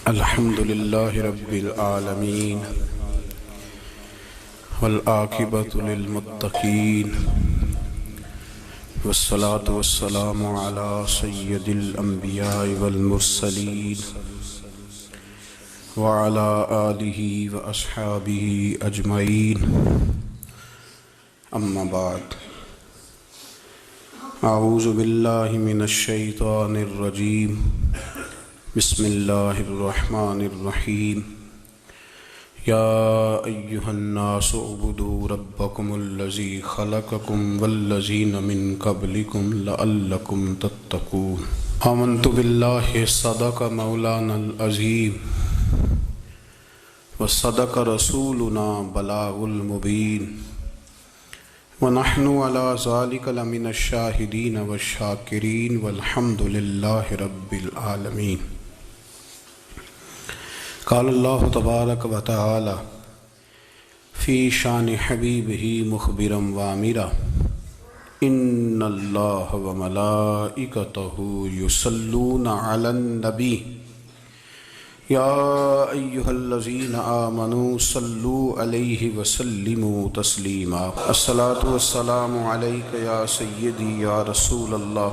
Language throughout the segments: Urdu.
الحمد لله رب العالمين والعاقبة للمتقين والصلاة والسلام على سيد الأنبياء والمرسلين وعلى آله وأصحابه أجمعين أما بعد أعوذ بالله من الشيطان الرجيم بسم الله الرحمن الرحيم يا أيها الناس اعبدوا ربكم الذي خلقكم والذين من قبلكم لعلكم تتقون آمنت بالله صدق مولانا العظيم وصدق رسولنا بلاغ المبين ونحن على ذلك لمن الشاهدين والشاكرين والحمد لله رب العالمين قال الله تبارك وتعالى في شان حبيبه مخبرا وامرا إن الله وملائكته يصلون على النبي يا أيها الذين آمنوا صلوا عليه وسلموا تسليما الصلاة والسلام عليك يا سيدي يا رسول الله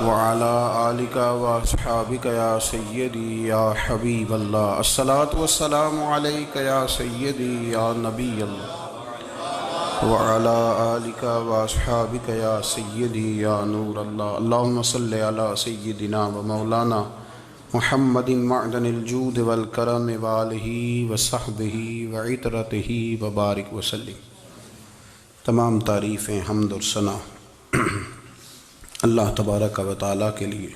وعلى آلك وأصحابك يا سيدي يا حبيب الله الصلاة والسلام عليك يا سيدي يا نبي الله وعلى آلك وأصحابك يا سيدي يا نور الله اللهم صل على سيدنا ومولانا محمد معدن الجود والکرم وآلہ وصحبہ وعطرتہ وبارک وسلم۔ تمام تعریفیں حمد اور ثنا اللہ تبارک و تعالیٰ کے لیے،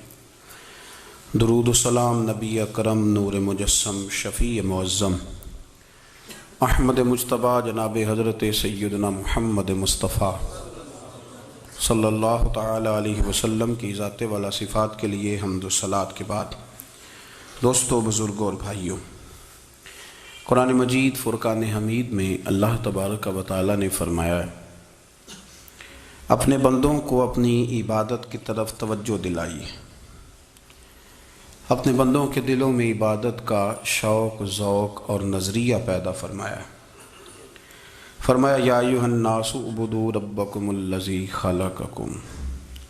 درود و سلام نبی اکرم نور مجسم شفیع معظم احمد مجتبیٰ جناب حضرت سیدنا محمد مصطفیٰ صلی اللہ تعالیٰ علیہ وسلم کی ذات والا صفات کے لیے حمد و صلات کے بعد، دوستو، بزرگوں اور بھائیوں، قرآن مجید فرقان حمید میں اللہ تبارک و تعالیٰ نے فرمایا ہے، اپنے بندوں کو اپنی عبادت کی طرف توجہ دلائیے، اپنے بندوں کے دلوں میں عبادت کا شوق، ذوق اور نظریہ پیدا فرمایا ہے۔ فرمایا یا ایھا الناس اعبدوا ربکم الذی خلقکم،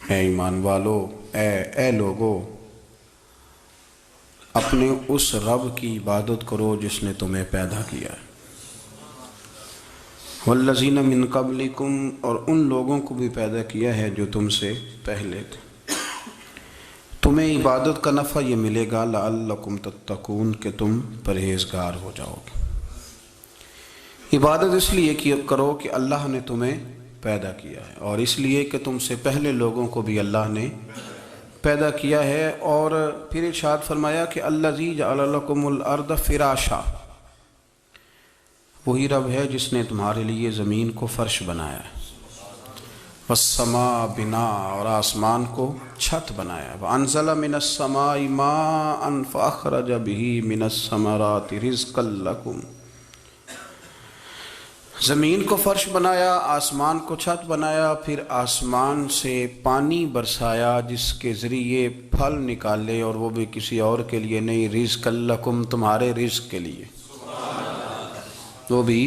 اے ایمان والو، اے لوگو، اپنے اس رب کی عبادت کرو جس نے تمہیں پیدا کیا ہے، والذین من قبلکم، اور ان لوگوں کو بھی پیدا کیا ہے جو تم سے پہلے تھے۔ تمہیں عبادت کا نفع یہ ملے گا لعلکم تتقون، کہ تم پرہیزگار ہو جاؤ گے۔ عبادت اس لیے کرو کہ اللہ نے تمہیں پیدا کیا ہے، اور اس لیے کہ تم سے پہلے لوگوں کو بھی اللہ نے پیدا کیا ہے۔ اور پھر ارشاد فرمایا کہ الذی جعل لکم الارض فراشا، وہی رب ہے جس نے تمہارے لیے زمین کو فرش بنایا ہے، والسماء بناء، اور آسمان کو چھت بنایا ہے، وانزل من السماء ماء فاخرج به من الثمرات رزقا لکم، زمین کو فرش بنایا، آسمان کو چھت بنایا، پھر آسمان سے پانی برسایا جس کے ذریعے پھل نکالے، اور وہ بھی کسی اور کے لیے نہیں، رزقا لکم، تمہارے رزق کے لیے، وہ بھی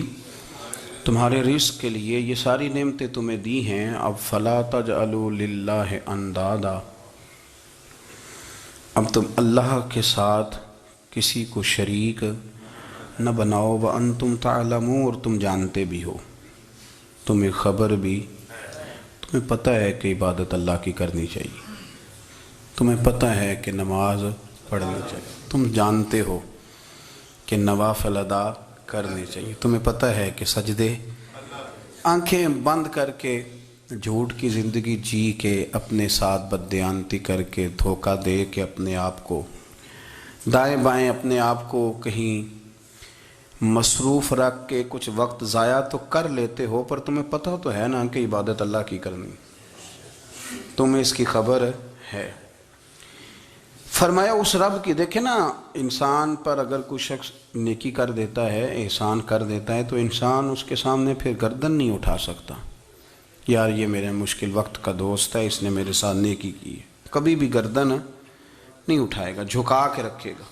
تمہارے رزق کے لیے۔ یہ ساری نعمتیں تمہیں دی ہیں، اب فلا تجعلوا للہ اندادا، اب تم اللہ کے ساتھ کسی کو شریک نہ بناؤ، وانتم تعلمون، اور تم جانتے بھی ہو، تمہیں خبر بھی، تمہیں پتہ ہے کہ عبادت اللہ کی کرنی چاہیے، تمہیں پتہ ہے کہ نماز پڑھنی چاہیے، تم جانتے ہو کہ نوافل ادا کرنے چاہیے، تمہیں پتہ ہے کہ سجدے آنکھیں بند کر کے جھوٹ کی زندگی جی کے، اپنے ساتھ بددیانتی کر کے، دھوکہ دے کے، اپنے آپ کو دائیں بائیں، اپنے آپ کو کہیں مصروف رکھ کے کچھ وقت ضائع تو کر لیتے ہو، پر تمہیں پتہ تو ہے نا کہ عبادت اللہ کی کرنی، تمہیں اس کی خبر ہے۔ فرمایا اس رب کی، دیکھیں نا، انسان پر اگر کوئی شخص نیکی کر دیتا ہے، احسان کر دیتا ہے، تو انسان اس کے سامنے پھر گردن نہیں اٹھا سکتا، یار یہ میرے مشکل وقت کا دوست ہے، اس نے میرے ساتھ نیکی کی ہے، کبھی بھی گردن نہیں اٹھائے گا، جھکا کے رکھے گا۔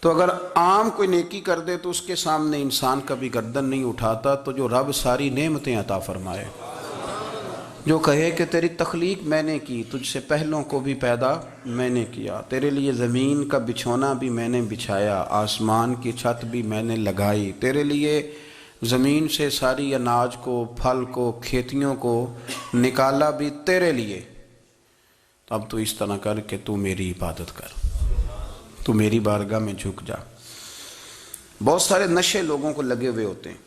تو اگر عام کوئی نیکی کر دے تو اس کے سامنے انسان کبھی گردن نہیں اٹھاتا، تو جو رب ساری نعمتیں عطا فرمائے، جو کہے کہ تیری تخلیق میں نے کی، تجھ سے پہلوں کو بھی پیدا میں نے کیا، تیرے لیے زمین کا بچھونا بھی میں نے بچھایا، آسمان کی چھت بھی میں نے لگائی، تیرے لیے زمین سے ساری اناج کو، پھل کو، کھیتیوں کو نکالا بھی تیرے لیے، اب تو اس طرح کر کہ تو میری عبادت کر، تو میری بارگاہ میں جھک جا۔ بہت سارے نشے لوگوں کو لگے ہوئے ہوتے ہیں،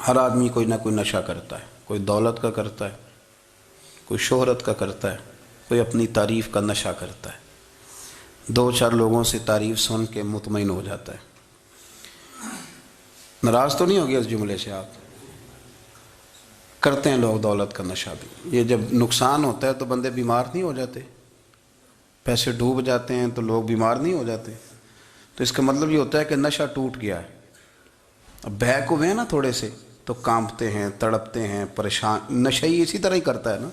ہر آدمی کوئی نہ کوئی نشہ کرتا ہے، کوئی دولت کا کرتا ہے، کوئی شہرت کا کرتا ہے، کوئی اپنی تعریف کا نشہ کرتا ہے، دو چار لوگوں سے تعریف سن کے مطمئن ہو جاتا ہے۔ ناراض تو نہیں ہو گیا اس جملے سے؟ آپ کرتے ہیں لوگ دولت کا نشہ بھی، یہ جب نقصان ہوتا ہے تو بندے بیمار نہیں ہو جاتے؟ پیسے ڈوب جاتے ہیں تو لوگ بیمار نہیں ہو جاتے؟ تو اس کا مطلب یہ ہوتا ہے کہ نشہ ٹوٹ گیا ہے۔ اب بہک ہوئے ہیں نا تھوڑے سے تو کانپتے ہیں، تڑپتے ہیں، پریشان۔ نشہ ہی اسی طرح ہی کرتا ہے نا،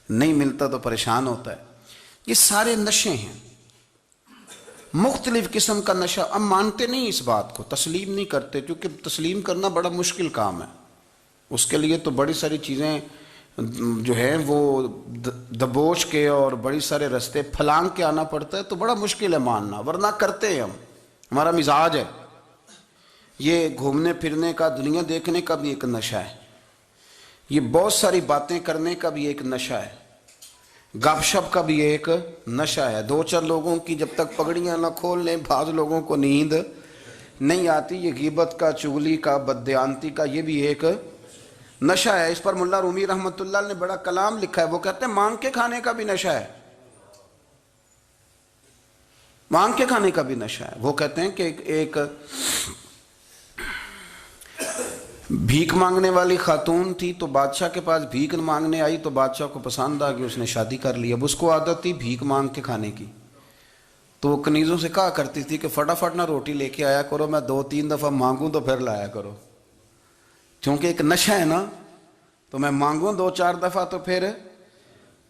نہیں ملتا تو پریشان ہوتا ہے۔ یہ سارے نشے ہیں، مختلف قسم کا نشہ۔ اب مانتے نہیں اس بات کو، تسلیم نہیں کرتے، کیونکہ تسلیم کرنا بڑا مشکل کام ہے، اس کے لیے تو بڑی ساری چیزیں جو ہیں وہ دبوچ کے اور بڑی سارے رستے پھلانگ کے آنا پڑتا ہے، تو بڑا مشکل ہے ماننا، ورنہ کرتے ہیں ہم، ہمارا مزاج ہے۔ یہ گھومنے پھرنے کا، دنیا دیکھنے کا بھی ایک نشہ ہے، یہ بہت ساری باتیں کرنے کا بھی ایک نشہ ہے، گپ شپ کا بھی ایک نشہ ہے۔ دو چار لوگوں کی جب تک پگڑیاں نہ کھول لیں بعض لوگوں کو نیند نہیں آتی۔ یہ غیبت کا، چغلی کا، بددیانتی کا، یہ بھی ایک نشہ ہے۔ اس پر ملا رومی رحمۃ اللہ نے بڑا کلام لکھا ہے، وہ کہتے ہیں مانگ کے کھانے کا بھی نشہ ہے، مانگ کے کھانے کا بھی نشہ ہے۔ وہ کہتے ہیں کہ ایک بھیک مانگنے والی خاتون تھی، تو بادشاہ کے پاس بھیک مانگنے آئی، تو بادشاہ کو پسند آ گئی، اس نے شادی کر لی۔ اب اس کو عادت تھی بھیک مانگ کے کھانے کی، تو وہ کنیزوں سے کہا کرتی تھی کہ فٹافٹ نہ روٹی لے کے آیا کرو، میں 2-3 دفعہ مانگوں تو پھر لایا کرو، کیونکہ ایک نشہ ہے نا، تو میں مانگوں 2-4 دفعہ تو پھر۔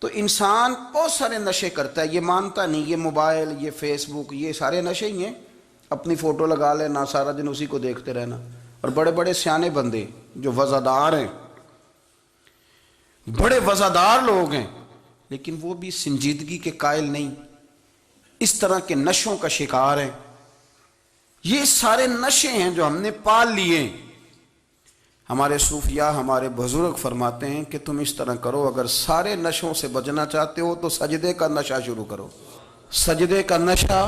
تو انسان بہت سارے نشے کرتا ہے، یہ مانتا نہیں۔ یہ موبائل، یہ فیس بک، یہ سارے نشے ہی ہیں۔ اپنی فوٹو لگا لینا، سارا دن اسی کو دیکھتے رہنا۔ اور بڑے بڑے سیانے بندے جو وزادار ہیں، بڑے وزادار لوگ ہیں، لیکن وہ بھی سنجیدگی کے قائل نہیں، اس طرح کے نشوں کا شکار ہیں۔ یہ سارے نشے ہیں جو ہم نے پال لیے۔ ہمارے صوفیاء، ہمارے بزرگ فرماتے ہیں کہ تم اس طرح کرو، اگر سارے نشوں سے بچنا چاہتے ہو تو سجدے کا نشہ شروع کرو، سجدے کا نشہ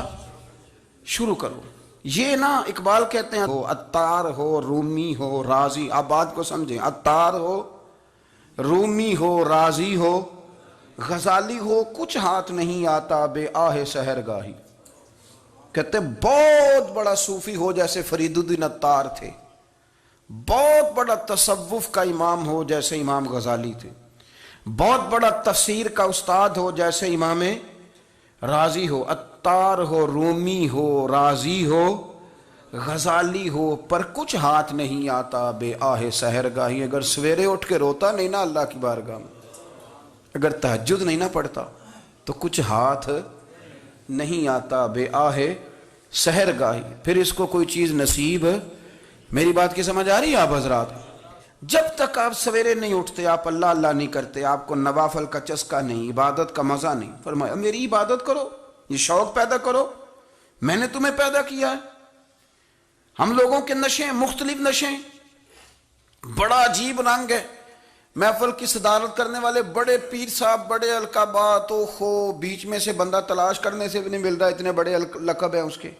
شروع کرو۔ یہ نا اقبال کہتے ہیں، ہو عطار ہو، رومی ہو، رازی، آپ بات کو سمجھیں، عطار ہو، رومی ہو، رازی ہو، غزالی ہو، کچھ ہاتھ نہیں آتا بے آہ سحر گاہی۔ کہتے ہیں بہت بڑا صوفی ہو جیسے فرید الدین عطار تھے، بہت بڑا تصوف کا امام ہو جیسے امام غزالی تھے، بہت بڑا تفسیر کا استاد ہو جیسے امام رازی ہو، عطار ہو، رومی ہو، رازی ہو، غزالی ہو، پر کچھ ہاتھ نہیں آتا بے آہ سحر گاہی۔ اگر سویرے اٹھ کے روتا نہیں نا اللہ کی بارگاہ میں، اگر تہجد نہیں نہ پڑھتا تو کچھ ہاتھ نہیں آتا بے آہ سحر گاہی، پھر اس کو کوئی چیز نصیب۔ میری بات کی سمجھ آ رہی ہے آپ حضرات؟ جب تک آپ سویرے نہیں اٹھتے، آپ اللہ اللہ نہیں کرتے، آپ کو نوافل کا چسکا نہیں، عبادت کا مزہ نہیں، فرمایا میری عبادت کرو، یہ شوق پیدا کرو، میں نے تمہیں پیدا کیا ہے۔ ہم لوگوں کے نشے ہیں، مختلف نشے ہیں، بڑا عجیب رنگ ہے۔ محفل کی صدارت کرنے والے بڑے پیر صاحب، بڑے القابات، بیچ میں سے بندہ تلاش کرنے سے بھی نہیں مل رہا، اتنے بڑے لقب ہیں اس کے،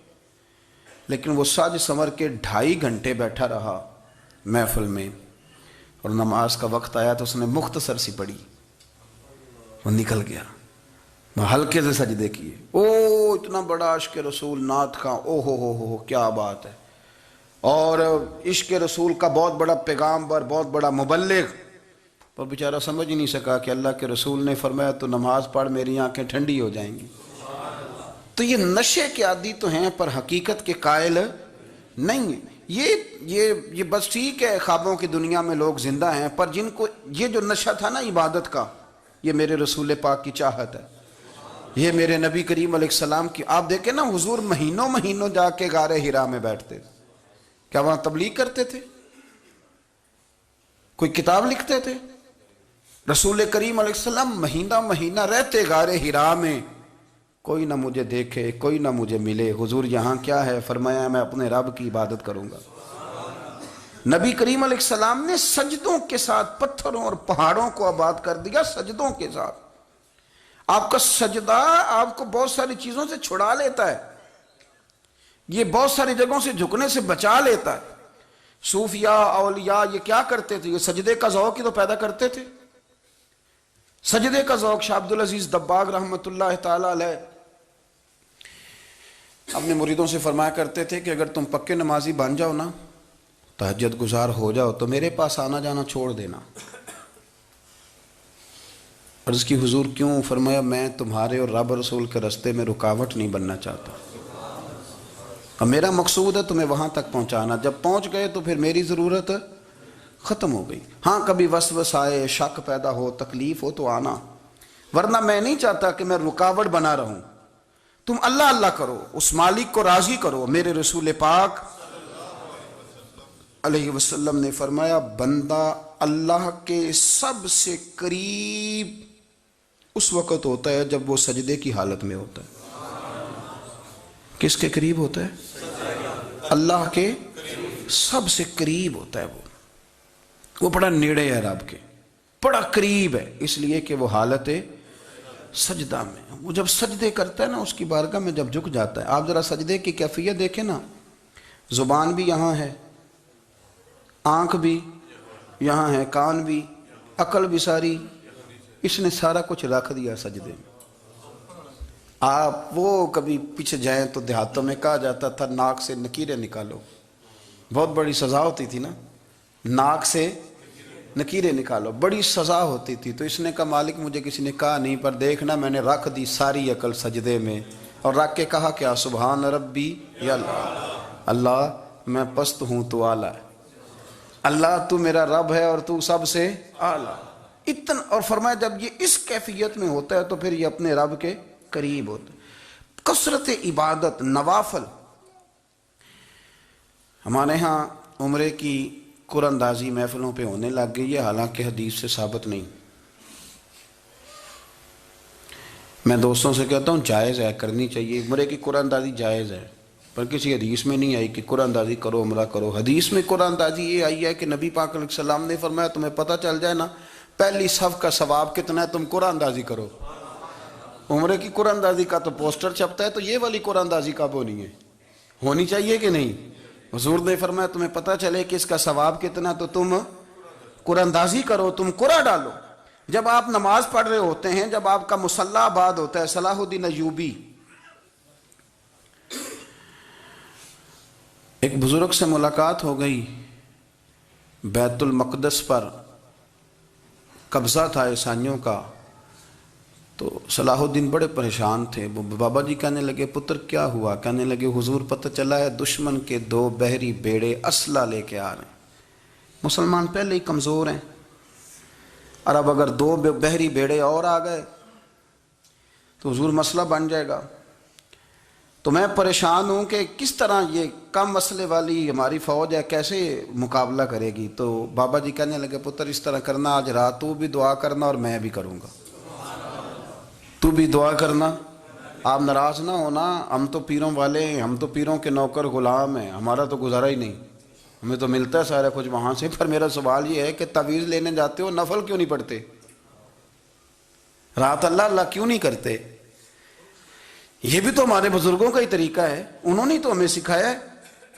لیکن وہ سج سنور کے 2.5 گھنٹے بیٹھا رہا محفل میں، اور نماز کا وقت آیا تو اس نے مختصر سی پڑھی، وہ نکل گیا، ہلکے سے سجدے کیے۔ اتنا بڑا عشق رسول، نعت خواں، ہو کیا بات ہے، اور عشق رسول کا بہت بڑا پیغامبر، بہت بڑا مبلغ، پر بیچارہ سمجھ ہی نہیں سکا کہ اللہ کے رسول نے فرمایا تو نماز پڑھ میری آنکھیں ٹھنڈی ہو جائیں گی۔ تو یہ نشے کے عادی تو ہیں پر حقیقت کے قائل نہیں ہیں۔ یہ بس ٹھیک ہے، خوابوں کی دنیا میں لوگ زندہ ہیں، پر جن کو یہ جو نشہ تھا نا عبادت کا، یہ میرے رسول پاک کی چاہت ہے، یہ میرے نبی کریم علیہ السلام کی، آپ دیکھیں نا حضور مہینوں مہینوں جا کے غار حرا میں بیٹھتے تھے. کیا وہاں تبلیغ کرتے تھے؟ کوئی کتاب لکھتے تھے؟ رسول کریم علیہ السلام مہینہ مہینہ رہتے غار حرا میں. کوئی نہ مجھے دیکھے، کوئی نہ مجھے ملے. حضور یہاں کیا ہے؟ فرمایا میں اپنے رب کی عبادت کروں گا. نبی کریم علیہ السلام نے سجدوں کے ساتھ پتھروں اور پہاڑوں کو آباد کر دیا، سجدوں کے ساتھ. آپ کا سجدہ آپ کو بہت ساری چیزوں سے چھڑا لیتا ہے، یہ بہت ساری جگہوں سے جھکنے سے بچا لیتا ہے. صوفیاء اولیاء یہ کیا کرتے تھے؟ یہ سجدے کا ذوق ہی تو پیدا کرتے تھے. سجدے کا ذوق. شاہ عبدالعزیز دباغ رحمۃ اللہ تعالی علیہ اپنے مریدوں سے فرمایا کرتے تھے کہ اگر تم پکے نمازی بن جاؤ نا، تہجد گزار ہو جاؤ، تو میرے پاس آنا جانا چھوڑ دینا. عرض کی حضور کیوں؟ فرمایا میں تمہارے اور رب رسول کے رستے میں رکاوٹ نہیں بننا چاہتا، اور میرا مقصود ہے تمہیں وہاں تک پہنچانا. جب پہنچ گئے تو پھر میری ضرورت ختم ہو گئی. ہاں کبھی وسوسہ آئے، شک پیدا ہو، تکلیف ہو تو آنا، ورنہ میں نہیں چاہتا کہ میں رکاوٹ بنا رہوں. تم اللہ اللہ کرو، اس مالک کو راضی کرو. میرے رسول پاک علیہ وسلم نے فرمایا بندہ اللہ کے سب سے قریب اس وقت ہوتا ہے جب وہ سجدے کی حالت میں ہوتا ہے. کس کے قریب ہوتا ہے؟ اللہ کے سب سے قریب ہوتا ہے. وہ بڑا نیڑے ہے رب کے، بڑا قریب ہے، اس لیے کہ وہ حالت سجدہ میں. وہ جب سجدے کرتا ہے نا، اس کی بارگاہ میں جب جھک جاتا ہے. آپ ذرا سجدے کی کیفیت دیکھیں نا، زبان بھی یہاں ہے، آنکھ بھی یہاں ہے، کان بھی، عقل بھی ساری، اس نے سارا کچھ رکھ دیا سجدے میں. آپ وہ کبھی پیچھے جائیں تو دیہاتوں میں کہا جاتا تھا ناک سے نکیریں نکالو. بہت بڑی سزا ہوتی تھی نا، ناک سے نکیریں نکالو، بڑی سزا ہوتی تھی. تو اس نے کہا مالک مجھے کسی نے کہا نہیں، پر دیکھنا میں نے رکھ دی ساری عقل سجدے میں، اور رکھ کے کہا کیا؟ سبحان ربی یا اللہ، اللہ میں پست ہوں تو اعلیٰ ہے، اللہ تو میرا رب ہے اور تو سب سے اعلیٰ. اتنا. اور فرمایا جب یہ اس کیفیت میں ہوتا ہے تو پھر یہ اپنے رب کے قریب ہوتا ہے. کثرت عبادت، نوافل. ہمارے ہاں عمرے کی قرآن اندازی محفلوں پہ ہونے لگ گئی ہے، حالانکہ حدیث سے ثابت نہیں. میں دوستوں سے کہتا ہوں جائز ہے، کرنی چاہیے. عمرے کی قرآن اندازی جائز ہے، پر کسی حدیث میں نہیں آئی کہ قرآن اندازی کرو عمرہ کرو. حدیث میں قرآن اندازی یہ آئی ہے کہ نبی پاک علیہ السلام نے فرمایا تمہیں پتہ چل جائے نا پہلی صف کا ثواب کتنا ہے، تم قرآن اندازی کرو. عمرے کی قرآن اندازی کا تو پوسٹر چھپتا ہے، تو یہ والی قرآن اندازی کب ہونی ہے؟ ہونی چاہیے کہ نہیں؟ حضور نے فرمایا تمہیں پتہ چلے کہ اس کا ثواب کتنا، تو تم قرآن اندازی کرو، تم قرآن ڈالو. جب آپ نماز پڑھ رہے ہوتے ہیں، جب آپ کا مصلی آباد ہوتا ہے. صلاح الدین ایوبی ایک بزرگ سے ملاقات ہو گئی، بیت المقدس پر قبضہ تھا عیسائیوں کا. تو صلاح الدین بڑے پریشان تھے. وہ بابا جی کہنے لگے پتر کیا ہوا؟ کہنے لگے حضور پتہ چلا ہے دشمن کے 2 بحری بیڑے اسلحہ لے کے آ رہے ہیں. مسلمان پہلے ہی کمزور ہیں، اور اب اگر 2 بحری بیڑے اور آ گئے تو حضور مسئلہ بن جائے گا. تو میں پریشان ہوں کہ کس طرح یہ کم مسئلے والی ہماری فوج ہے کیسے مقابلہ کرے گی. تو بابا جی کہنے لگے پتر اس طرح کرنا، آج رات تو بھی دعا کرنا اور میں بھی کروں گا. تو بھی دعا کرنا، آپ ناراض نہ ہونا. ہم تو پیروں والے ہیں، ہم تو پیروں کے نوکر غلام ہیں، ہمارا تو گزارا ہی نہیں، ہمیں تو ملتا ہے سارا کچھ وہاں سے. پر میرا سوال یہ ہے کہ تعویذ لینے جاتے ہو نفل کیوں نہیں پڑھتے؟ رات اللہ اللہ کیوں نہیں کرتے؟ یہ بھی تو ہمارے بزرگوں کا ہی طریقہ ہے، انہوں نے تو ہمیں سکھایا ہے.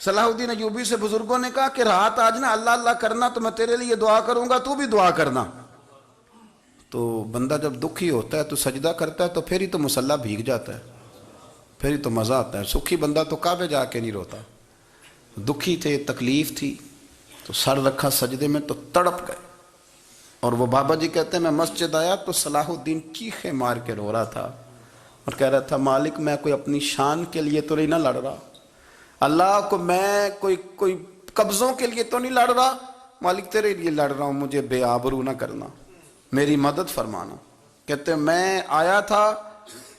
صلاح الدین ایوبی سے بزرگوں نے کہا کہ رات آج نا اللہ اللہ کرنا، تو میں تیرے لیے دعا کروں گا، تو بھی دعا کرنا. تو بندہ جب دکھی ہوتا ہے تو سجدہ کرتا ہے، تو پھر ہی تو مصلی بھیگ جاتا ہے، پھر ہی تو مزہ آتا ہے. سکھی بندہ تو کعبے جا کے نہیں روتا. دکھی تھے، تکلیف تھی، تو سر رکھا سجدے میں تو تڑپ گئے. اور وہ بابا جی کہتے ہیں میں مسجد آیا تو صلاح الدین چیخیں مار کے رو رہا تھا اور کہہ رہا تھا مالک میں کوئی اپنی شان کے لیے تو نہیں نہ لڑ رہا، اللہ کو میں کوئی قبضوں کے لیے تو نہیں لڑ رہا، مالک تیرے لیے لڑ رہا ہوں، مجھے بے آبرو نہ کرنا، میری مدد فرمانا. کہتے ہیں میں آیا تھا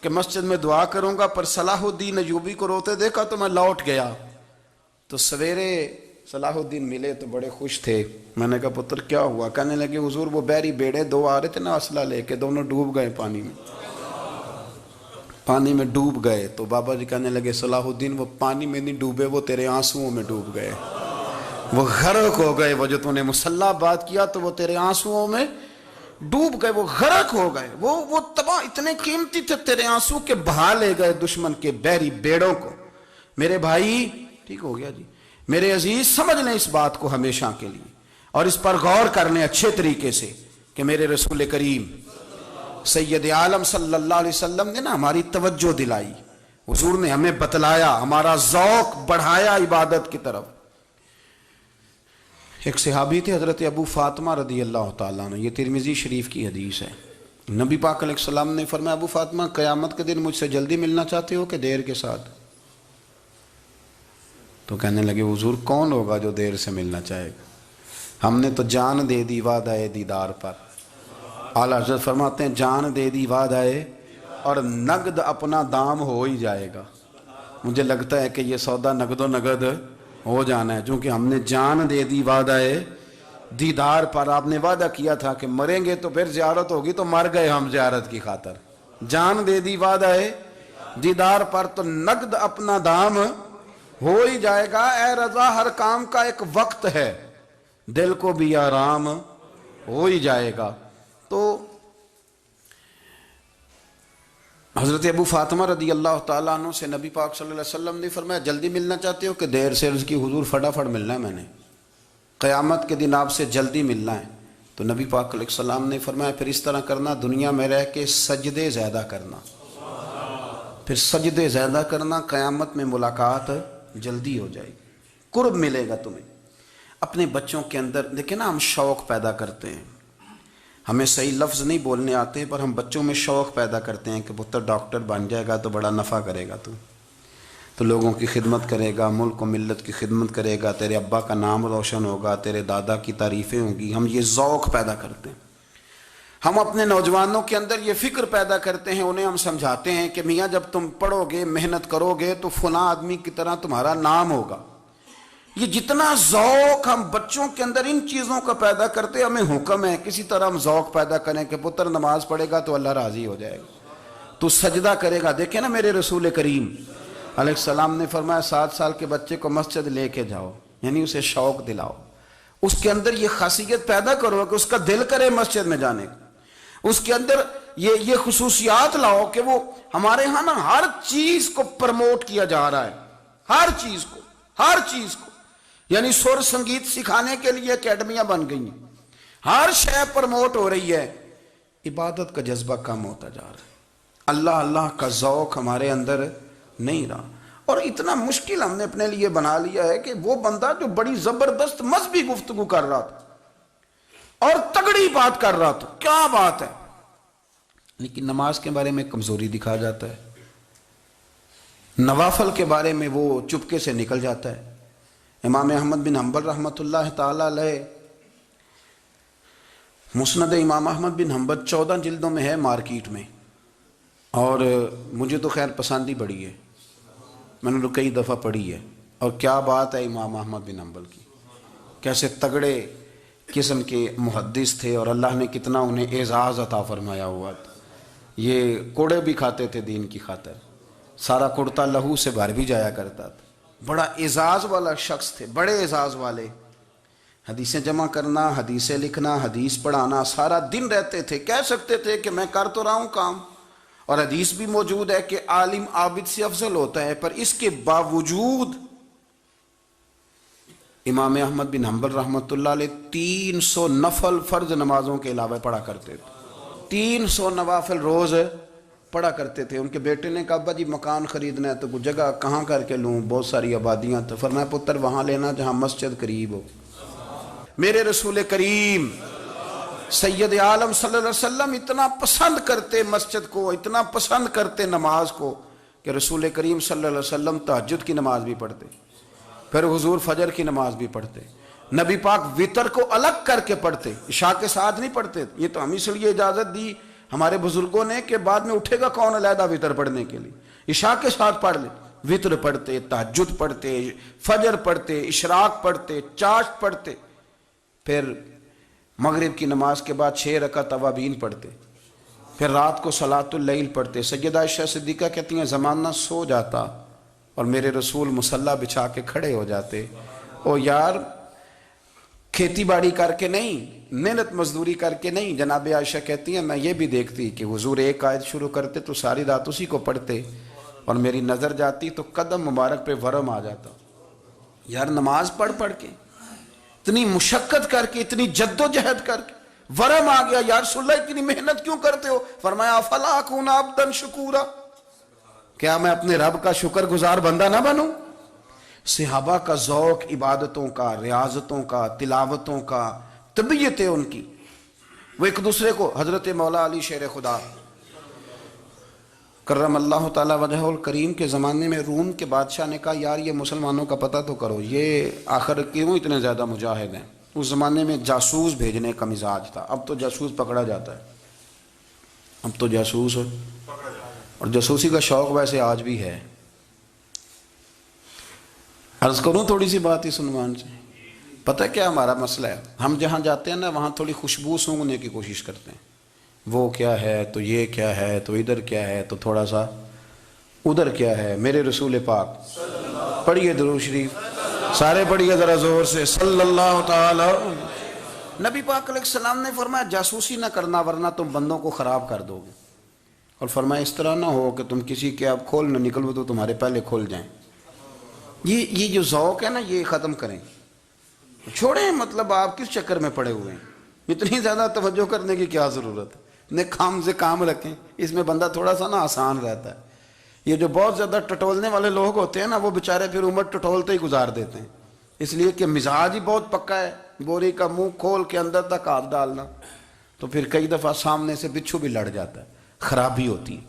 کہ مسجد میں دعا کروں گا، پر صلاح الدین ایوبی کو روتے دیکھا تو میں لوٹ گیا۔ تو سویرے صلاح الدین ملے تو بڑے خوش تھے۔ میں نے کہا پتر کیا ہوا؟ کہنے لگے حضور وہ بحری بیڑے دو آ رہے تھے نا اسلحہ لے کے، دونوں ڈوب گئے پانی میں، پانی میں ڈوب گئے۔ تو بابا جی کہنے لگے صلاح الدین وہ پانی میں نہیں ڈوبے، وہ تیرے آنسوؤں میں ڈوب گئے، وہ غرق ہو گئے۔ وہ جو تو نے مسلح بات کیا تو وہ تیرے آنسوؤں میں ڈوب گئے، وہ غرق ہو گئے، وہ تباہ، اتنے قیمتی تھے تیرے آنسو کے، بہا لے گئے دشمن کے بحری بیڑوں کو۔ میرے بھائی ٹھیک ہو گیا جی، میرے عزیز سمجھ لیں اس بات کو ہمیشہ کے لیے، اور اس پر غور کر لیں اچھے طریقے سے کہ میرے رسول کریم سید عالم صلی اللہ علیہ وسلم نے نا ہماری توجہ دلائی، حضور نے ہمیں بتلایا، ہمارا ذوق بڑھایا عبادت کی طرف۔ ایک صحابی تھے حضرت ابو فاطمہ رضی اللہ تعالیٰ عنہ، یہ ترمذی شریف کی حدیث ہے۔ نبی پاک علیہ السلام نے فرمایا ابو فاطمہ قیامت کے دن مجھ سے جلدی ملنا چاہتے ہو کہ دیر کے ساتھ؟ تو کہنے لگے حضور کون ہوگا جو دیر سے ملنا چاہے گا؟ ہم نے تو جان دے دی وعدہ دیدار پر۔ اعلیٰ حضرت فرماتے ہیں جان دے دی وعدہ اور نقد اپنا دام ہو ہی جائے گا۔ مجھے لگتا ہے کہ یہ سودا نقد و نقد ہو جانا ہے، چونکہ ہم نے جان دے دی وعدہ دیدار پر۔ آپ نے وعدہ کیا تھا کہ مریں گے تو پھر زیارت ہوگی، تو مر گئے ہم زیارت کی خاطر۔ جان دے دی وعدہ دیدار پر تو نقد اپنا دام ہو ہی جائے گا۔ اے رضا ہر کام کا ایک وقت ہے، دل کو بھی آرام ہو ہی جائے گا۔ تو حضرت ابو فاطمہ رضی اللہ تعالیٰ عنہ سے نبی پاک صلی اللہ علیہ وسلم نے فرمایا جلدی ملنا چاہتے ہو کہ دیر سے؟ عرض کی حضور فٹافٹ ملنا ہے، میں نے قیامت کے دن آپ سے جلدی ملنا ہے۔ تو نبی پاک علیہ السلام نے فرمایا پھر اس طرح کرنا، دنیا میں رہ کے سجدے زیادہ کرنا، پھر سجدے زیادہ کرنا، قیامت میں ملاقات جلدی ہو جائے گی، قرب ملے گا تمہیں۔ اپنے بچوں کے اندر دیکھیں نا، ہم شوق پیدا کرتے ہیں، ہمیں صحیح لفظ نہیں بولنے آتے پر ہم بچوں میں شوق پیدا کرتے ہیں کہ پتر ڈاکٹر بن جائے گا تو بڑا نفع کرے گا، تو لوگوں کی خدمت کرے گا، ملک و ملت کی خدمت کرے گا، تیرے ابا کا نام روشن ہوگا، تیرے دادا کی تعریفیں ہوں گی۔ ہم یہ ذوق پیدا کرتے ہیں، ہم اپنے نوجوانوں کے اندر یہ فکر پیدا کرتے ہیں، انہیں ہم سمجھاتے ہیں کہ میاں جب تم پڑھو گے، محنت کرو گے تو فلاں آدمی کی طرح تمہارا نام ہوگا۔ یہ جتنا ذوق ہم بچوں کے اندر ان چیزوں کا پیدا کرتے، ہمیں حکم ہے کسی طرح ہم ذوق پیدا کریں کہ پتر نماز پڑھے گا تو اللہ راضی ہو جائے گا، تو سجدہ کرے گا۔ دیکھیں نا میرے رسول کریم علیہ السلام نے فرمایا 7 سال کے بچے کو مسجد لے کے جاؤ، یعنی اسے شوق دلاؤ، اس کے اندر یہ خاصیت پیدا کرو کہ اس کا دل کرے مسجد میں جانے کا، اس کے اندر یہ خصوصیات لاؤ کہ وہ ہمارے ہاں نا ہر چیز کو پرموٹ کیا جا رہا ہے، ہر چیز کو، یعنی سر سنگیت سکھانے کے لیے اکیڈمیاں بن گئی ہیں، ہر شے پرموٹ ہو رہی ہے، عبادت کا جذبہ کم ہوتا جا رہا ہے، اللہ کا ذوق ہمارے اندر نہیں رہا۔ اور اتنا مشکل ہم نے اپنے لیے بنا لیا ہے کہ وہ بندہ جو بڑی زبردست مذہبی گفتگو کر رہا تھا اور تگڑی بات کر رہا تھا، کیا بات ہے، لیکن نماز کے بارے میں کمزوری دکھا جاتا ہے، نوافل کے بارے میں وہ چپکے سے نکل جاتا ہے۔ امام احمد بن حنبل رحمۃ اللہ تعالی علیہ، مسند امام احمد بن حنبل 14 جلدوں میں ہے مارکیٹ میں، اور مجھے تو خیر پسند ہی بڑی ہے، میں نے تو کئی دفعہ پڑھی ہے، اور کیا بات ہے امام احمد بن حنبل کی، کیسے تگڑے قسم کے محدث تھے، اور اللہ نے کتنا انہیں اعزاز عطا فرمایا ہوا تھا۔ یہ کوڑے بھی کھاتے تھے دین کی خاطر، سارا کرتا لہو سے بھر بھی جایا کرتا تھا، بڑا اعزاز والا شخص تھے، بڑے اعزاز والے، حدیثیں جمع کرنا، حدیثیں لکھنا، حدیث پڑھانا، سارا دن رہتے تھے۔ کہہ سکتے تھے کہ میں کر تو رہا ہوں کام، اور حدیث بھی موجود ہے کہ عالم عابد سے افضل ہوتا ہے، پر اس کے باوجود امام احمد بن حنبل رحمۃ اللہ علیہ 300 نفل فرض نمازوں کے علاوہ پڑھا کرتے تھے، 300 نوافل روز پڑھا کرتے تھے۔ ان کے بیٹے نے کہا ابا جی مکان خریدنا ہے تو جگہ کہاں کر کے لوں، بہت ساری آبادیاں، تو فرمایا پتر وہاں لینا جہاں مسجد قریب ہو۔ میرے رسول کریم سید عالم صلی اللہ علیہ وسلم اتنا پسند کرتے مسجد کو، اتنا پسند کرتے نماز کو، کہ رسول کریم صلی اللہ علیہ وسلم تہجد کی نماز بھی پڑھتے، پھر حضور فجر کی نماز بھی پڑھتے، نبی پاک وتر کو الگ کر کے پڑھتے، عشاء کے ساتھ نہیں پڑھتے۔ یہ تو ہم اس لیے اجازت دی، ہمارے بزرگوں نے کہ بعد میں اٹھے گا کون علیحدہ وطر پڑھنے کے لیے، عشاء کے ساتھ پڑھ لے، وطر پڑھتے، تہجد پڑھتے، فجر پڑھتے، اشراق پڑھتے، چاشت پڑھتے، پھر مغرب کی نماز کے بعد 6 رکعت اوابین پڑھتے، پھر رات کو صلاۃ اللیل پڑھتے۔ سیدہ عائشہ صدیقہ کہتی ہیں زمانہ سو جاتا اور میرے رسول مصلی بچھا کے کھڑے ہو جاتے۔ او یار، کھیتی باڑی کر کے نہیں، محنت مزدوری کر کے نہیں، جناب عائشہ کہتی ہیں میں یہ بھی دیکھتی کہ حضور ایک آیت شروع کرتے تو ساری رات اسی کو پڑھتے، اور میری نظر جاتی تو قدم مبارک پہ ورم آ جاتا۔ یار نماز پڑھ پڑھ کے، اتنی مشقت کر کے، اتنی جد و جہد کر کے ورم آ گیا، یا رسول اللہ اتنی محنت کیوں کرتے ہو؟ فرمایا افلا اکون عبدا شکورا، کیا میں اپنے رب کا شکر گزار بندہ نہ بنوں؟ صحابہ کا ذوق عبادتوں کا، ریاضتوں کا، تلاوتوں کا، طبیعت ان کی، وہ ایک دوسرے کو، حضرت مولا علی شیر خدا کرم اللہ تعالی وجہہ الکریم کے زمانے میں روم کے بادشاہ نے کہا یار یہ مسلمانوں کا پتہ تو کرو، یہ آخر کیوں اتنے زیادہ مجاہد ہیں؟ اس زمانے میں جاسوس بھیجنے کا مزاج تھا، اب تو جاسوس پکڑا جاتا ہے، اب تو جاسوس، اور جاسوسی کا شوق ویسے آج بھی ہے۔ عرض کروں تھوڑی سی بات اس عنوان سے، پتہ کیا ہمارا مسئلہ ہے؟ ہم جہاں جاتے ہیں نا وہاں تھوڑی خوشبو سونگھنے کی کوشش کرتے ہیں، وہ کیا ہے تو یہ کیا ہے تو ادھر کیا ہے تو تھوڑا سا ادھر کیا ہے۔ میرے رسول پاک، پڑھیے درود شریف، سارے پڑھیے ذرا زور سے، صلی اللہ تعالی۔ نبی پاک علیہ السلام نے فرمایا جاسوسی نہ کرنا ورنہ تم بندوں کو خراب کر دو گے، اور فرمایا اس طرح نہ ہو کہ تم کسی کے آپ کھول نہ نکلو تو تمہارے پہلے کھول جائیں۔ یہ جو ذوق ہے نا یہ ختم کریں، چھوڑیں، مطلب آپ کس چکر میں پڑے ہوئے ہیں؟ اتنی زیادہ توجہ کرنے کی کیا ضرورت ہے؟ نیک کام سے کام رکھیں، اس میں بندہ تھوڑا سا نا آسان رہتا ہے۔ یہ جو بہت زیادہ ٹٹولنے والے لوگ ہوتے ہیں نا وہ بیچارے پھر عمر ٹٹولتے ہی گزار دیتے ہیں، اس لیے کہ مزاج ہی بہت پکا ہے، بوری کا منہ کھول کے اندر تک ہاتھ ڈالنا، تو پھر کئی دفعہ سامنے سے بچھو بھی لڑ جاتا ہے، خرابی ہوتی ہے۔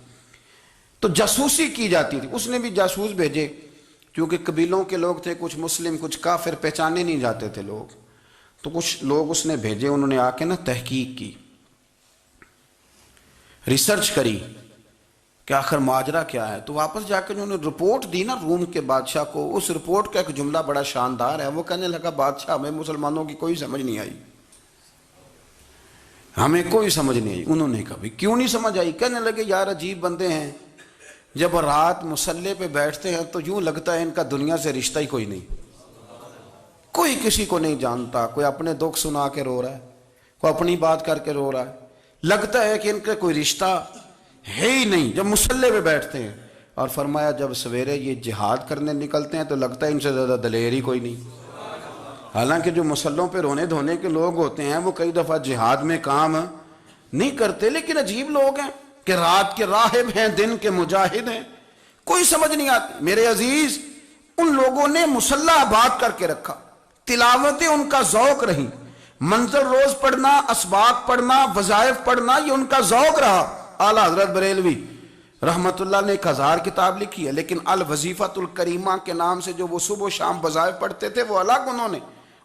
تو جاسوسی کی جاتی تھی، اس نے بھی جاسوس بھیجے، کیونکہ قبیلوں کے لوگ تھے، کچھ مسلم کچھ کافر، پہچانے نہیں جاتے تھے لوگ، تو کچھ لوگ اس نے بھیجے، انہوں نے آ کے نا تحقیق کی، ریسرچ کری کہ آخر ماجرا کیا ہے، تو واپس جا کے انہوں نے رپورٹ دی نا روم کے بادشاہ کو۔ اس رپورٹ کا ایک جملہ بڑا شاندار ہے، وہ کہنے لگا بادشاہ ہمیں مسلمانوں کی کوئی سمجھ نہیں آئی، ہمیں کوئی سمجھ نہیں آئی۔ انہوں نے کہا بھی کیوں نہیں سمجھ آئی؟ کہنے لگے یار عجیب بندے ہیں، جب رات مصلی پہ بیٹھتے ہیں تو یوں لگتا ہے ان کا دنیا سے رشتہ ہی کوئی نہیں، کوئی کسی کو نہیں جانتا، کوئی اپنے دکھ سنا کے رو رہا ہے، کوئی اپنی بات کر کے رو رہا ہے، لگتا ہے کہ ان کا کوئی رشتہ ہے ہی نہیں جب مصلی پہ بیٹھتے ہیں۔ اور فرمایا جب سویرے یہ جہاد کرنے نکلتے ہیں تو لگتا ہے ان سے زیادہ دلیر ہی کوئی نہیں، حالانکہ جو مصلوں پہ رونے دھونے کے لوگ ہوتے ہیں وہ کئی دفعہ جہاد میں کام نہیں کرتے، لیکن عجیب لوگ ہیں کہ رات کے راہب ہیں، دن کے مجاہد ہیں، کوئی سمجھ نہیں آتی۔ میرے عزیز، ان لوگوں نے مصلی آباد کر کے رکھا، تلاوتیں ان کا ذوق رہی، منظر روز پڑھنا، اسباق پڑھنا، وظائف پڑھنا، یہ ان کا ذوق رہا۔ اعلیٰ حضرت بریلوی رحمت اللہ نے 1000 کتاب لکھی ہے، لیکن الوظیفۃ الکریمہ کے نام سے جو وہ صبح و شام وظائف پڑھتے تھے وہ الگ انہوں نے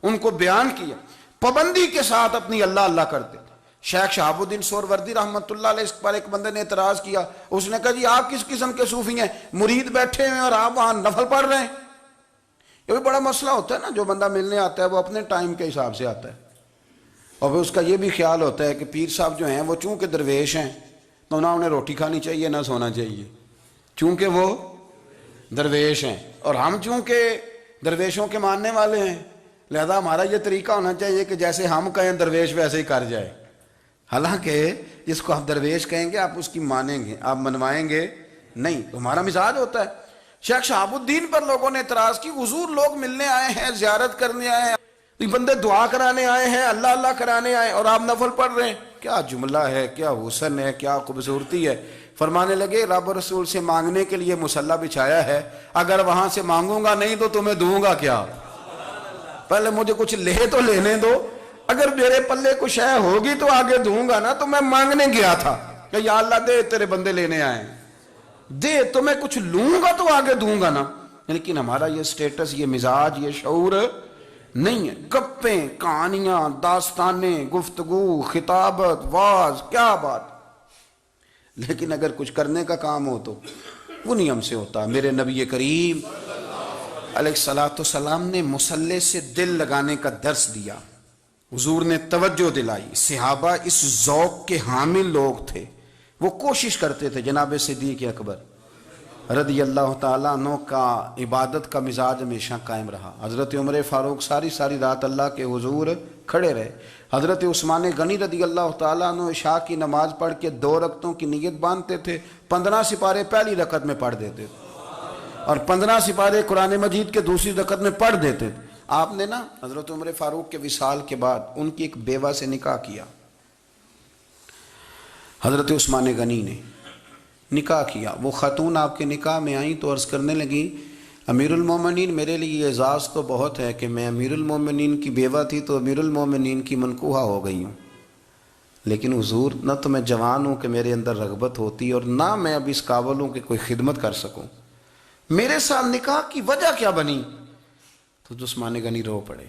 ان کو بیان کیا، پابندی کے ساتھ اپنی اللہ اللہ کرتے تھے۔ شیخ شہاب الدین سہروردی رحمت اللہ علیہ، اس پر ایک بندے نے اعتراض کیا، اس نے کہا جی آپ کس قسم کے صوفی ہیں، مرید بیٹھے ہیں اور آپ وہاں نفل پڑھ رہے ہیں؟ یہ بھی بڑا مسئلہ ہوتا ہے نا، جو بندہ ملنے آتا ہے وہ اپنے ٹائم کے حساب سے آتا ہے، اور پھر اس کا یہ بھی خیال ہوتا ہے کہ پیر صاحب جو ہیں وہ چونکہ درویش ہیں تو نہ انہیں روٹی کھانی چاہیے نہ سونا چاہیے، چونکہ وہ درویش ہیں، اور ہم چونکہ درویشوں کے ماننے والے ہیں لہذا ہمارا یہ طریقہ ہونا چاہیے کہ جیسے ہم کہیں درویش ویسے ہی کر جائے، حالانکہ جس کو آپ درویش کہیں گے آپ اس کی مانیں گے، آپ منوائیں گے نہیں، تو ہمارا مزاج ہوتا ہے۔ شیخ شہاب الدین پر لوگوں نے اعتراض کی، حضور لوگ ملنے آئے ہیں، زیارت کرنے آئے ہیں، یہ بندے دعا کرانے آئے ہیں، اللہ اللہ کرانے آئے اور آپ نفل پڑھ رہے ہیں، کیا جملہ ہے، کیا حسن ہے، کیا خوبصورتی ہے۔ فرمانے لگے رب رسول سے مانگنے کے لیے مصلی بچھایا ہے، اگر وہاں سے مانگوں گا نہیں تو تمہیں دوں گا کیا؟ پہلے مجھے کچھ لے تو لینے دو، اگر میرے پلے کچھ ہے ہوگی تو آگے دوں گا نا، تو میں مانگنے گیا تھا کہ یا اللہ دے تیرے بندے لینے آئے ہیں، دے تو میں کچھ لوں گا تو آگے دوں گا نا۔ لیکن ہمارا یہ سٹیٹس، یہ مزاج، یہ شعور نہیں ہے، گپیں، کہانیاں، داستانیں، گفتگو، خطابت، واز، کیا بات، لیکن اگر کچھ کرنے کا کام ہو تو وہ نہیں ہم سے ہوتا۔ میرے نبی کریم علیہ الصلوۃ والسلام نے مصلی سے دل لگانے کا درس دیا، حضور نے توجہ دلائی، صحابہ اس ذوق کے حامل لوگ تھے، وہ کوشش کرتے تھے۔ جناب صدیق اکبر رضی اللہ تعالیٰ عنہ کا عبادت کا مزاج ہمیشہ قائم رہا۔ حضرت عمر فاروق ساری رات اللہ کے حضور کھڑے رہے۔ حضرت عثمان غنی رضی اللہ تعالیٰ عنہ عشاء کی نماز پڑھ کے 2 رکعتوں کی نیت باندھتے تھے، 15 سپارے پہلی رکعت میں پڑھ دیتے تھے اور 15 سپارے قرآن مجید کے دوسری رکعت میں پڑھ دیتے تھے۔ آپ نے نا حضرت عمر فاروق کے وصال کے بعد ان کی ایک بیوہ سے نکاح کیا، حضرت عثمان غنی نے نکاح کیا۔ وہ خاتون آپ کے نکاح میں آئیں تو عرض کرنے لگی، امیر المومنین میرے لیے اعزاز تو بہت ہے کہ میں امیر المومنین کی بیوہ تھی تو امیر المومنین کی منکوحہ ہو گئی ہوں، لیکن حضور نہ تو میں جوان ہوں کہ میرے اندر رغبت ہوتی اور نہ میں اب اس قابل ہوں کہ کوئی خدمت کر سکوں، میرے ساتھ نکاح کی وجہ کیا بنی؟ تو عثمان غنی رو پڑے،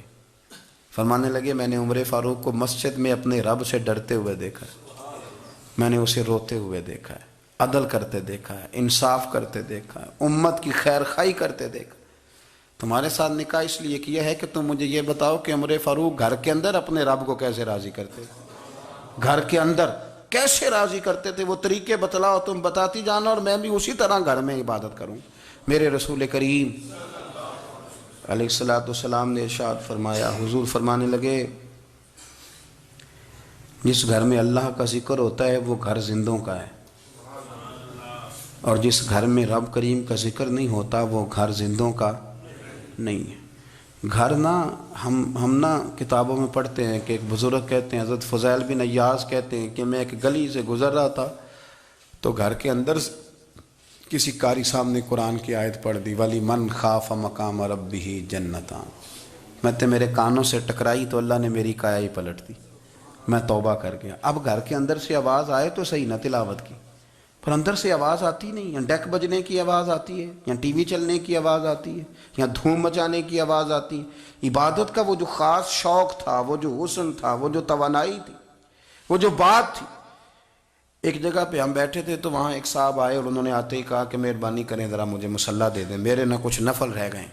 فرمانے لگے میں نے عمر فاروق کو مسجد میں اپنے رب سے ڈرتے ہوئے دیکھا ہے، میں نے اسے روتے ہوئے دیکھا ہے، عدل کرتے دیکھا ہے، انصاف کرتے دیکھا ہے، امت کی خیر خواہی کرتے دیکھا۔ تمہارے ساتھ نکاح اس لیے کیا ہے کہ تم مجھے یہ بتاؤ کہ عمر فاروق گھر کے اندر اپنے رب کو کیسے راضی کرتے تھے، گھر کے اندر کیسے راضی کرتے تھے، وہ طریقے بتلاؤ، تم بتاتی جانا اور میں بھی اسی طرح گھر میں عبادت کروں۔ میرے رسول کریم علیہ الصلوۃ والسلام نے ارشاد فرمایا، حضور فرمانے لگے جس گھر میں اللہ کا ذکر ہوتا ہے وہ گھر زندوں کا ہے، اور جس گھر میں رب کریم کا ذکر نہیں ہوتا وہ گھر زندوں کا نہیں ہے۔ گھر نا ہم نا کتابوں میں پڑھتے ہیں کہ ایک بزرگ کہتے ہیں، حضرت فضیل بن عیاض کہتے ہیں کہ میں ایک گلی سے گزر رہا تھا تو گھر کے اندر کسی قاری صاحب نے قرآن کی آیت پڑھ دی، وَلِمَنْ خَافَ مَقَامَ رَبِّهِ جَنَّتَانِ، میں میرے کانوں سے ٹکرائی تو اللہ نے میری کایا ہی پلٹ دی، میں توبہ کر گیا۔ اب گھر کے اندر سے آواز آئے تو صحیح نہ تلاوت کی، پر اندر سے آواز آتی نہیں، یا ڈیک بجنے کی آواز آتی ہے، یا ٹی وی چلنے کی آواز آتی ہے، یا دھوم مچانے کی آواز آتی ہے۔ عبادت کا وہ جو خاص شوق تھا، وہ جو حسن تھا، وہ جو توانائی تھی، وہ جو بات تھی۔ ایک جگہ پہ ہم بیٹھے تھے تو وہاں ایک صاحب آئے اور انہوں نے آتے ہی کہا کہ مہربانی کریں ذرا مجھے مصلی دے دیں، میرے نہ کچھ نفل رہ گئے۔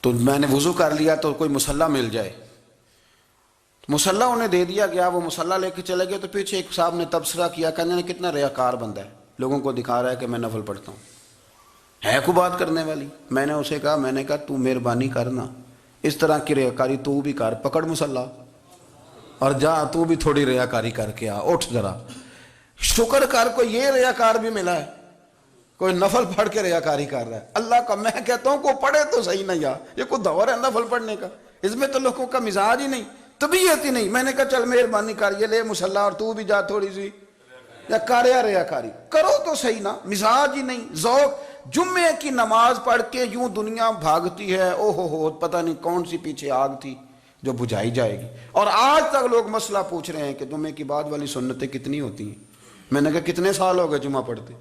تو میں نے وضو کر لیا تو کوئی مصلی مل جائے، مصلی انہیں دے دیا گیا، وہ مصلی لے کے چلے گئے تو پیچھے ایک صاحب نے تبصرہ کیا، کہنے نے کتنا ریاکار بندہ ہے، لوگوں کو دکھا رہا ہے کہ میں نفل پڑھتا ہوں، ہے کوئی بات کرنے والی؟ میں نے اسے کہا، میں نے کہا تو مہربانی کرنا اس طرح کی ریاکاری تو بھی کر، پکڑ مصلی اور جا تو بھی تھوڑی ریاکاری کر کے آ، اٹھ ذرا شکر کر، کوئی یہ ریاکار بھی ملا ہے، کوئی نفل پڑھ کے ریاکاری کر رہا ہے اللہ کا۔ میں کہتا ہوں کو پڑھے تو صحیح نہیں، یہ کوئی دور ہے نفل پڑھنے کا؟ اس میں تو لوگوں کا مزاج ہی نہیں، طبیعت ہی نہیں۔ میں نے کہا چل مہربانی کر، یہ لے مصلی اور تو بھی جا تھوڑی سی یا کر یا ریاکاری کرو تو صحیح نا، مزاج ہی نہیں، ذوق۔ جمعے کی نماز پڑھ کے یوں دنیا بھاگتی ہے، او ہو پتہ نہیں کون سی پیچھے آگ تھی جو بجھائی جائے گی، اور آج تک لوگ مسئلہ پوچھ رہے ہیں کہ جمعے کی بعد والی سنتیں کتنی ہوتی ہیں۔ میں نے کہا کتنے سال ہو گئے جمعہ پڑھتے،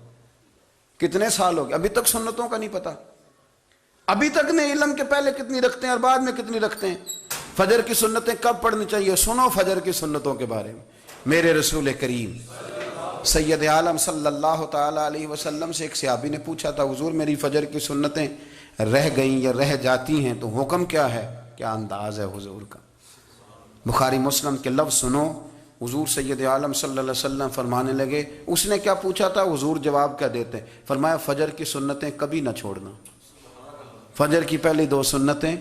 کتنے سال ہو گئے، ابھی تک سنتوں کا نہیں پتہ، ابھی تک نے علم کے پہلے کتنی رکھتے ہیں اور بعد میں کتنی رکھتے ہیں۔ فجر کی سنتیں کب پڑھنی چاہیے، سنو فجر کی سنتوں کے بارے میں۔ میرے رسول کریم سید عالم صلی اللہ تعالی علیہ وسلم سے ایک صحابی نے پوچھا تھا، حضور میری فجر کی سنتیں رہ گئیں یا رہ جاتی ہیں تو حکم کیا ہے؟ کیا انداز ہے حضور کا، بخاری مسلم کے لفظ سنو۔ حضور سید عالم صلی اللہ علیہ وسلم فرمانے لگے، اس نے کیا پوچھا تھا، حضور جواب کیا دیتے؟ فرمایا فجر کی سنتیں کبھی نہ چھوڑنا، فجر کی پہلی 2 سنتیں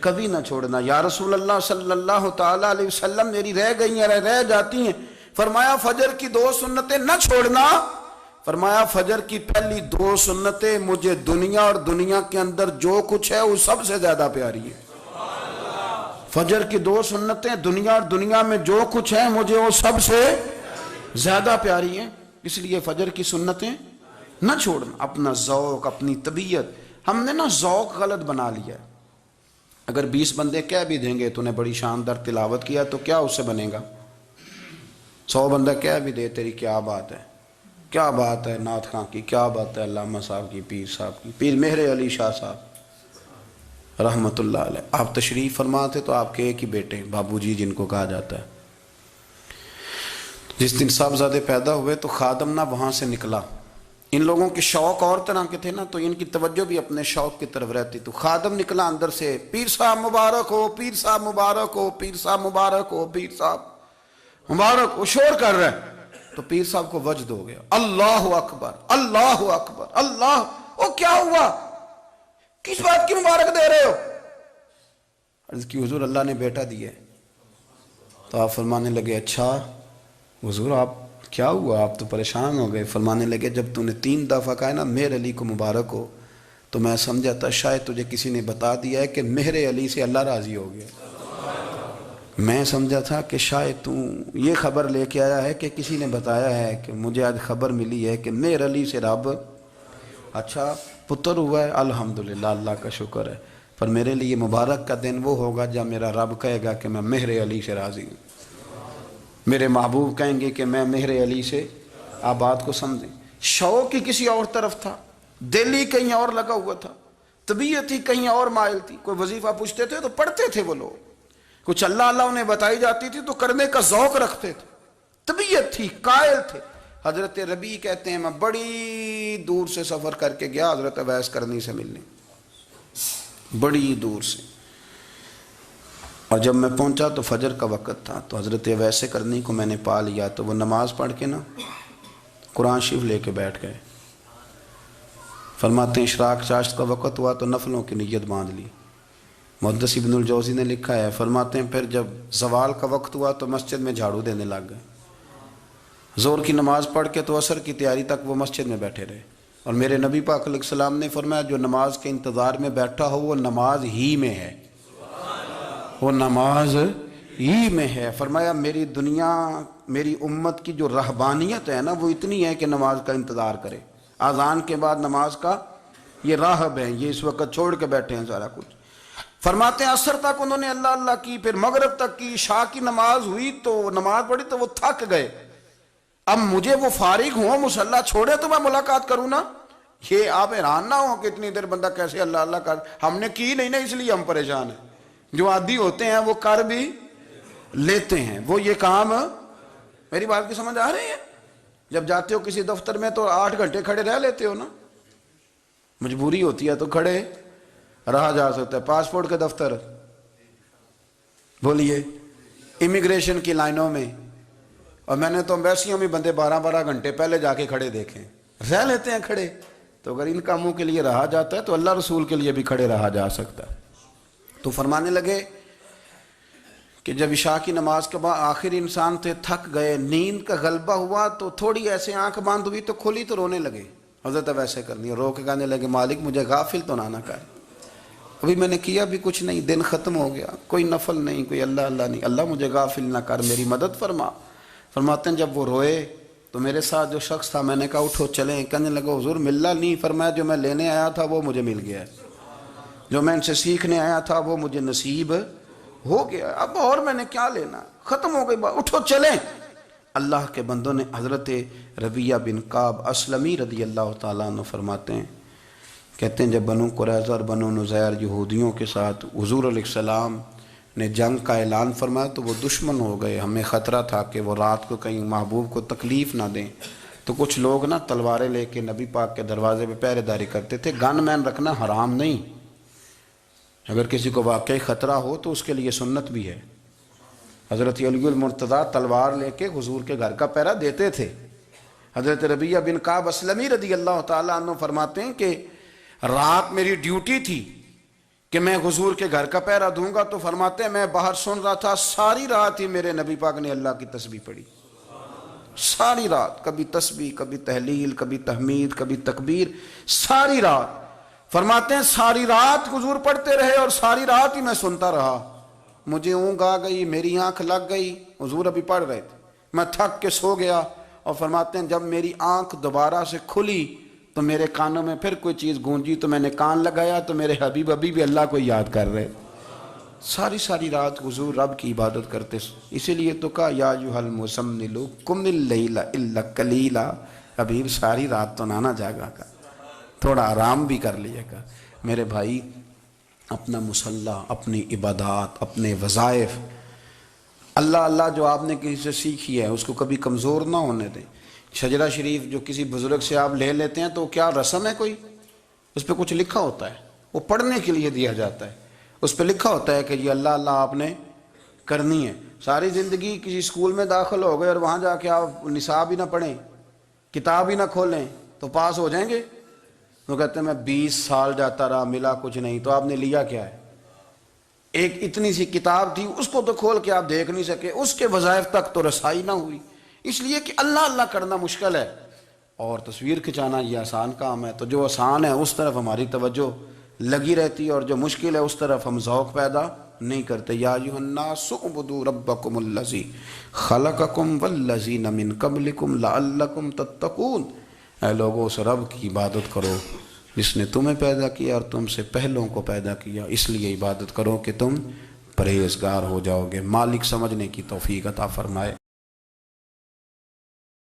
کبھی نہ چھوڑنا۔ یا رسول اللہ صلی اللہ تعالی علیہ وسلم میری رہ گئی ہیں، رہ جاتی ہیں۔ فرمایا فجر کی 2 سنتیں نہ چھوڑنا، فرمایا فجر کی پہلی 2 سنتیں مجھے دنیا اور دنیا کے اندر جو کچھ ہے وہ سب سے زیادہ پیاری ہے۔ فجر کی 2 سنتیں دنیا اور دنیا میں جو کچھ ہے مجھے وہ سب سے زیادہ پیاری ہیں، اس لیے فجر کی سنتیں نہ چھوڑنا۔ اپنا ذوق، اپنی طبیعت، ہم نے نا ذوق غلط بنا لیا ہے۔ اگر 20 بندے کہہ بھی دیں گے تو نے بڑی شاندار تلاوت کیا تو کیا اس سے بنے گا؟ 100 بندہ کہہ بھی دے تیری کیا بات ہے، کیا بات ہے نعت خاں کی، کیا بات ہے علامہ صاحب کی، پیر صاحب کی، پیر مہر علی شاہ صاحب رحمت اللہ علیہ۔ آپ تشریف فرما تھے تو آپ کے ایک ہی بیٹے بابو جی جن کو کہا جاتا ہے، جس دن صاحبزادے پیدا ہوئے تو خادم نہ وہاں سے نکلا. ان لوگوں کے شوق اور طرح کے تھے نا، تو ان کی توجہ بھی اپنے شوق کی طرف رہتی. تو خادم نکلا اندر سے، پیر صاحب مبارک ہو، پیر صاحب مبارک ہو، پیر صاحب مبارک ہو، پیر صاحب مبارک ہو، شور کر رہا ہے. تو پیر صاحب کو وجد ہو گیا، اللہ اکبر اللہ اکبر اللہ. او کیا ہوا، کس بات کی مبارک دے رہے ہو؟ عرض کی حضور اللہ نے بیٹا دیا ہے. تو آپ فرمانے لگے اچھا حضور آپ کیا ہوا، آپ تو پریشان ہو گئے. فرمانے لگے جب تو نے 3 دفعہ کہا نا مہر علی کو مبارک ہو، تو میں سمجھا تھا شاید تجھے کسی نے بتا دیا ہے کہ مہر علی سے اللہ راضی ہو گیا. میں سمجھا تھا کہ شاید تو یہ خبر لے کے آیا ہے کہ کسی نے بتایا ہے کہ مجھے آج خبر ملی ہے کہ مہر علی سے رب اچھا پتر ہوا ہے. الحمدللہ اللہ کا شکر ہے. پر میرے لیے مبارک کا دن وہ ہوگا جب میرا رب کہے گا کہ میں مہر علی سے راضی ہوں. میرے محبوب کہیں گے کہ میں مہر علی سے. آپ بات کو سمجھیں. شوق ہی کسی اور طرف تھا، دل ہی کہیں اور لگا ہوا تھا، طبیعت ہی کہیں اور مائل تھی. کوئی وظیفہ پوچھتے تھے تو پڑھتے تھے وہ لوگ، کچھ اللہ اللہ انہیں بتائی جاتی تھی تو کرنے کا ذوق رکھتے تھے، طبیعت تھی، قائل تھے. حضرت ربیع کہتے ہیں میں بڑی دور سے سفر کر کے گیا حضرت اویس کرنی سے ملنے، بڑی دور سے. اور جب میں پہنچا تو فجر کا وقت تھا. تو حضرت اویس کرنی کو میں نے پا لیا. تو وہ نماز پڑھ کے نا قرآن شریف لے کے بیٹھ گئے. فرماتے ہیں اشراق چاشت کا وقت ہوا تو نفلوں کی نیت باندھ لی. محدث ابن الجوزی نے لکھا ہے، فرماتے ہیں پھر جب زوال کا وقت ہوا تو مسجد میں جھاڑو دینے لگ گئے. زور کی نماز پڑھ کے تو عصر کی تیاری تک وہ مسجد میں بیٹھے رہے. اور میرے نبی پاک علیہ السلام نے فرمایا جو نماز کے انتظار میں بیٹھا ہو وہ نماز ہی میں ہے، وہ نماز ہی میں ہے. فرمایا میری دنیا میری امت کی جو رہبانیت ہے نا وہ اتنی ہے کہ نماز کا انتظار کرے. اذان کے بعد نماز کا یہ راہب ہیں، یہ اس وقت چھوڑ کے بیٹھے ہیں سارا کچھ. فرماتے ہیں عصر تک انہوں نے اللہ اللہ کی، پھر مغرب تک کی، عشاء کی نماز ہوئی تو نماز پڑھی تو وہ تھک گئے. اب مجھے وہ فارغ ہوں مصلی چھوڑے تو میں ملاقات کروں نا. یہ آپ حیران نہ ہو کہ اتنی دیر بندہ کیسے اللہ اللہ کر. ہم نے کی نہیں نا اس لیے ہم پریشان ہیں. جو عادی ہوتے ہیں وہ کر بھی لیتے ہیں. وہ یہ کام میری بات کی سمجھ آ رہی ہے؟ جب جاتے ہو کسی دفتر میں تو 8 گھنٹے کھڑے رہ لیتے ہو نا، مجبوری ہوتی ہے تو کھڑے رہا جا سکتا ہے. پاسپورٹ کے دفتر بولیے، امیگریشن کی لائنوں میں، اور میں نے تو امبیسیوں میں بندے 12 گھنٹے پہلے جا کے کھڑے دیکھیں، رہ لیتے ہیں کھڑے. تو اگر ان کاموں کے لیے رہا جاتا ہے تو اللہ رسول کے لیے بھی کھڑے رہا جا سکتا ہے. تو فرمانے لگے کہ جب عشاء کی نماز کے بعد آخر انسان تھے، تھک گئے، نیند کا غلبہ ہوا تو تھوڑی ایسے آنکھ بند ہوئی تو کھلی تو رونے لگے. حضرت ویسے کرنی رو کے کہنے لگے مالک مجھے غافل تو نہ کر، ابھی میں نے کیا بھی کچھ نہیں، دن ختم ہو گیا، کوئی نفل نہیں، کوئی اللہ اللہ نہیں، اللہ مجھے غافل نہ کر، میری مدد فرما. فرماتے ہیں جب وہ روئے تو میرے ساتھ جو شخص تھا میں نے کہا اٹھو چلیں. کہنے لگا حضور ملنا نہیں. فرمایا جو میں لینے آیا تھا وہ مجھے مل گیا ہے، جو میں ان سے سیکھنے آیا تھا وہ مجھے نصیب ہو گیا. اب اور میں نے کیا لینا، ختم ہو گئی بات، اٹھو چلیں. اللہ کے بندوں نے حضرت ربیعہ بن کعب اسلمی رضی اللہ تعالیٰ عنہ فرماتے ہیں، کہتے ہیں جب بنو قریظہ اور بنو نذیر یہودیوں کے ساتھ حضور علیہ السلام نے جنگ کا اعلان فرمایا تو وہ دشمن ہو گئے. ہمیں خطرہ تھا کہ وہ رات کو کہیں محبوب کو تکلیف نہ دیں. تو کچھ لوگ نا تلواریں لے کے نبی پاک کے دروازے پہ پہرے داری کرتے تھے. گن مین رکھنا حرام نہیں، اگر کسی کو واقعی خطرہ ہو تو اس کے لیے سنت بھی ہے. حضرت علی المرتضیٰ تلوار لے کے حضور کے گھر کا پہرا دیتے تھے. حضرت ربیعہ بن کعب اسلمی رضی اللہ تعالیٰ عنہ فرماتے ہیں کہ رات میری ڈیوٹی تھی کہ میں حضور کے گھر کا پہرا دوں گا. تو فرماتے ہیں میں باہر سن رہا تھا، ساری رات ہی میرے نبی پاک نے اللہ کی تسبیح پڑھی، ساری رات، کبھی تسبیح، کبھی تحلیل، کبھی تحمید، کبھی تکبیر، ساری رات. فرماتے ہیں ساری رات حضور پڑھتے رہے اور ساری رات ہی میں سنتا رہا. مجھے اونگ آ گئی، میری آنکھ لگ گئی، حضور ابھی پڑھ رہے تھے، میں تھک کے سو گیا. اور فرماتے ہیں جب میری آنکھ دوبارہ سے کھلی تو میرے کانوں میں پھر کوئی چیز گونجی تو میں نے کان لگایا تو میرے حبیب ابھی بھی اللہ کو یاد کر رہے. ساری رات حضور رب کی عبادت کرتے. اسی لیے تو کہا یا ایھا المزمل قم اللیل الا قلیلا. حبیب ساری رات تو نہ جاگا کر، تھوڑا آرام بھی کر لیا کر. میرے بھائی اپنا مصلی، اپنی عبادات، اپنے وظائف اللہ اللہ جو آپ نے کسی سے سیکھی ہے اس کو کبھی کمزور نہ ہونے دیں. شجرہ شریف جو کسی بزرگ سے آپ لے لیتے ہیں تو کیا رسم ہے کوئی؟ اس پہ کچھ لکھا ہوتا ہے، وہ پڑھنے کے لیے دیا جاتا ہے. اس پہ لکھا ہوتا ہے کہ یہ اللہ اللہ آپ نے کرنی ہے. ساری زندگی کسی اسکول میں داخل ہو گئے اور وہاں جا کے آپ نصاب ہی نہ پڑھیں، کتاب ہی نہ کھولیں تو پاس ہو جائیں گے؟ وہ کہتے ہیں میں 20 سال جاتا رہا ملا کچھ نہیں. تو آپ نے لیا کیا ہے؟ ایک اتنی سی کتاب تھی، اس کو تو کھول کے آپ دیکھ نہیں سکے، اس کے وظائف تک تو رسائی نہ ہوئی. اس لیے کہ اللہ اللہ کرنا مشکل ہے اور تصویر کھنچانا یہ آسان کام ہے. تو جو آسان ہے اس طرف ہماری توجہ لگی رہتی ہے اور جو مشکل ہے اس طرف ہم ذوق پیدا نہیں کرتے. یا ایھا الناس اعبدوا ربکم الذی خلقکم والذین من قبلکم لعلکم تتقون. اے لوگو اس رب کی عبادت کرو جس نے تمہیں پیدا کیا اور تم سے پہلوں کو پیدا کیا، اس لیے عبادت کرو کہ تم پرہیزگار ہو جاؤ گے. مالک سمجھنے کی توفیق عطا فرمائے.